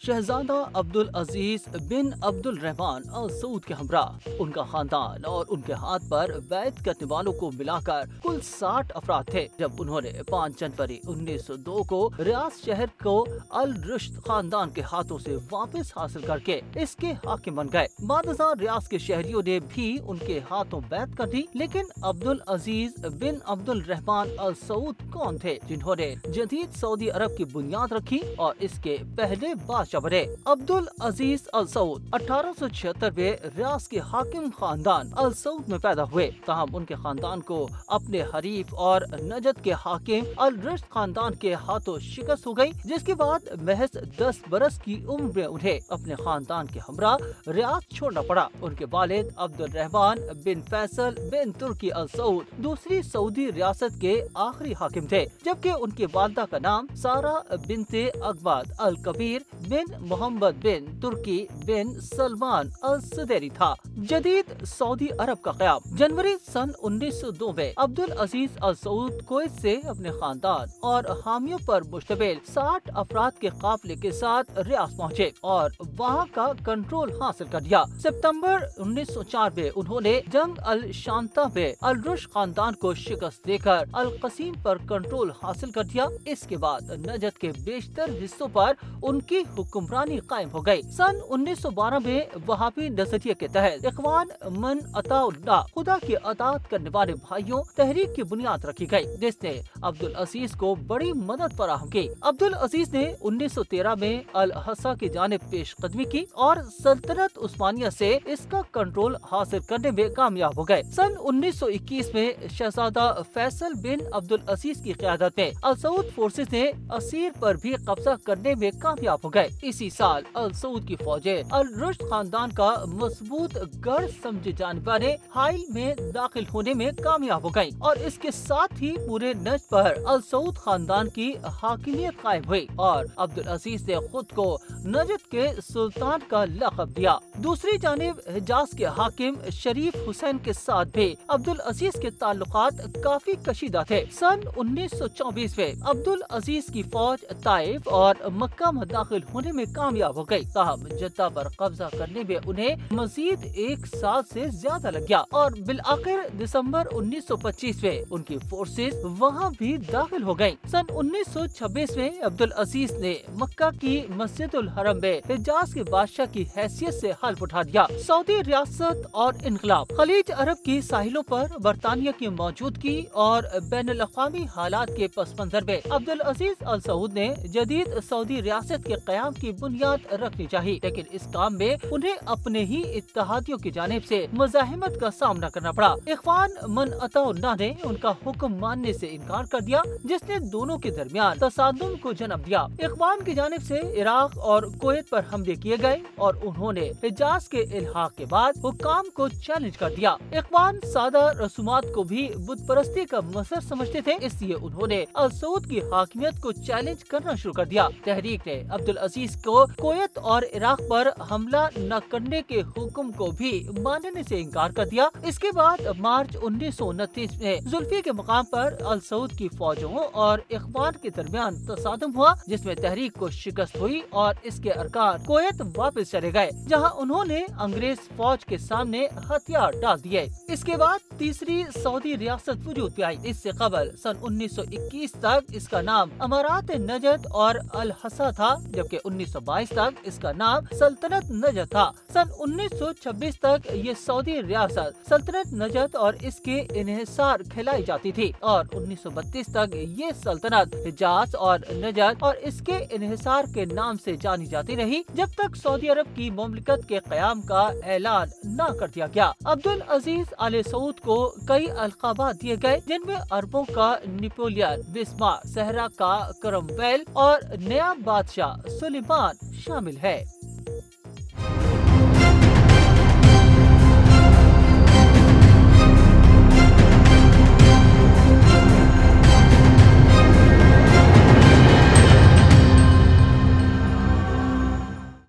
शहजादा अब्दुल अजीज बिन अब्दुल रहमान अल सऊद के हमरा उनका खानदान और उनके हाथ पर बैत करने वालों को मिलाकर कुल 60 अफराद थे। जब उन्होंने 5 जनवरी 1902 को रियाज शहर को अल रुश्द खानदान के हाथों से वापस हासिल करके इसके हाकिम बन गए। बादशाह रियाज के शहरियों ने भी उनके हाथों बैत कर दी। लेकिन अब्दुल अजीज बिन अब्दुल रहमान अल सऊद कौन थे जिन्होंने जदीद सऊदी अरब की बुनियाद रखी और इसके पहले बादशाह बने? अब्दुल अजीज अल सऊद 1876 में रियाज के हाकिम खानदान अल सऊद में पैदा हुए। ताहम उनके खानदान को अपने हरीफ और नजद के हाकिम अल रुश्द खानदान के हाथों शिकस्त हो गई, जिसके बाद महज 10 बरस की उम्र में उन्हें अपने खानदान के हमरा रियाज छोड़ना पड़ा। उनके वालिद अब्दुल रहमान बिन फैसल बिन तुर्की अल सऊद दूसरी सऊदी रियासत के आखिरी हाकिम थे, जबकि उनकी वालिदा का नाम सारा बिनते अकबाद अल कबीर बिन मोहम्मद बिन तुर्की बिन सलमान अल सदैरी था। जदीद सऊदी अरब का क़याम जनवरी सन 1902 में अब्दुल अजीज अल सऊद कुवैत से अपने खानदान और हामियों पर मुश्तमिल 60 अफराद के काफिले के साथ रियाज पहुँचे और वहाँ का कंट्रोल हासिल कर लिया। सितंबर 1904 में उन्होंने जंग अल शांता में अल रुश्द खानदान को शिकस्त देकर अल कसीम पर कंट्रोल हासिल कर दिया। इसके बाद नजद के बेशतर हिस्सों पर उनकी हुक्मरानी कायम हो गई। सन 1912 में वहाबी नजरिए के तहत इख्वान मन अताउल्लाह खुदा की अतात करने वाले भाइयों तहरीक की बुनियाद रखी गई, जिसने अब्दुल अजीज को बड़ी मदद फराहम की। अब्दुल अजीज ने 1913 में अल हसा की जानिब पेशकदमी की और सल्तनत उस्मानिया से इसका कंट्रोल हासिल करने में कामयाब हो गए। सन 1921 में शहजादा फैसल बिन अब्दुल अजीज की क़यादत में अल सऊद फोर्सेस ने असीर पर भी कब्जा करने में कामयाब हो गए। इसी साल अल सऊद की फौजें अल रुश्द खानदान का मजबूत गढ़ समझे जाने वाले हाइल में दाखिल होने में कामयाब हो गयी और इसके साथ ही पूरे नजद पर अल सऊद खानदान की हाकिमियत कायम हुई और अब्दुल अजीज ने खुद को नजद के सुल्तान का लक़ब दिया। दूसरी जानिब हिजाज के हाकिम शरीफ हुसैन के साथ भी अब्दुल अजीज के ताल्लुकात काफी कशीदा थे। सन 1924 में अब्दुल अजीज की फौज ताइफ और मक्का में दाखिल होने में कामयाब हो गई। ताहम जद्दा पर कब्जा करने में उन्हें मजीद 1 साल से ज्यादा लग गया और बिलआखिर दिसंबर 1925 में उनकी फोर्सेस वहां भी दाखिल हो गयी। सन 1926 में अब्दुल अजीज ने मक्का की मस्जिदुल हरम में हिजाज के बादशाह की हैसियत से हल्फ उठा दिया। सऊदी रियासत और इनकलाब खलीज अरब की साहिलों पर बरतानिया की मौजूदगी और बैनुल अक़वामी हालात के पस मंजर में अब्दुल अजीज अल सऊद ने जदीद सऊदी रियासत के क़याम की बुनियाद रखनी चाहिए, लेकिन इस काम में उन्हें अपने ही इत्तेहादियों की जानिब से मुज़ाहिमत का सामना करना पड़ा। इख्वान मन अताउल्लाह ने उनका हुक्म मानने से इनकार कर दिया, जिसने दोनों के दरमियान तसादुम को जन्म दिया। इख्वान की जानिब से इराक और कुवैत पर हमले किए गए और उन्होंने हिजाज के इल्हाक के बाद हुक्काम को चैलेंज कर दिया। इख्वान सादा रसूमात को भी बुत परस्ती का मसर समझते थे, इसलिए उन्होंने अल सऊद की हाकिमियत को चैलेंज करना शुरू कर दिया। तहरीक ने अब्दुल अजीज को कुवैत और इराक पर हमला न करने के हुक्म को भी मानने से इनकार कर दिया। इसके बाद मार्च 1929 में जुल्फी के मकाम पर अल सऊद की फौजों और इख्वान के दरमियान तसादम हुआ, जिसमें तहरीक को शिकस्त हुई और इसके अरकान कुवैत वापस चले गए, जहां उन्होंने अंग्रेज फौज के सामने हथियार डाल दिए। इसके बाद तीसरी सऊदी रियासत वजूद में आई। इससे कबल सन 1921 तक इसका नाम अमारात नजद और अल हसा था, जबकि 1922 तक इसका नाम सल्तनत नजद था। सन 1926 तक ये सऊदी रियासत सल्तनत नजद और इसके इन्हिसार खिलाई जाती थी और 1932 तक ये सल्तनत हिजाज और नजद और इसके इन्हिसार के नाम से जानी जाती रही, जब तक सऊदी अरब की मुमलिकत के क़याम का ऐलान न कर दिया गया। अब्दुल अजीज आले सऊद को कई अलक़ाबात दिए गए, जिनमें अरबों का नेपोलियन, बिस्मार्क, सहरा का करमवेल और नया बादशाह सुलेमान शामिल है।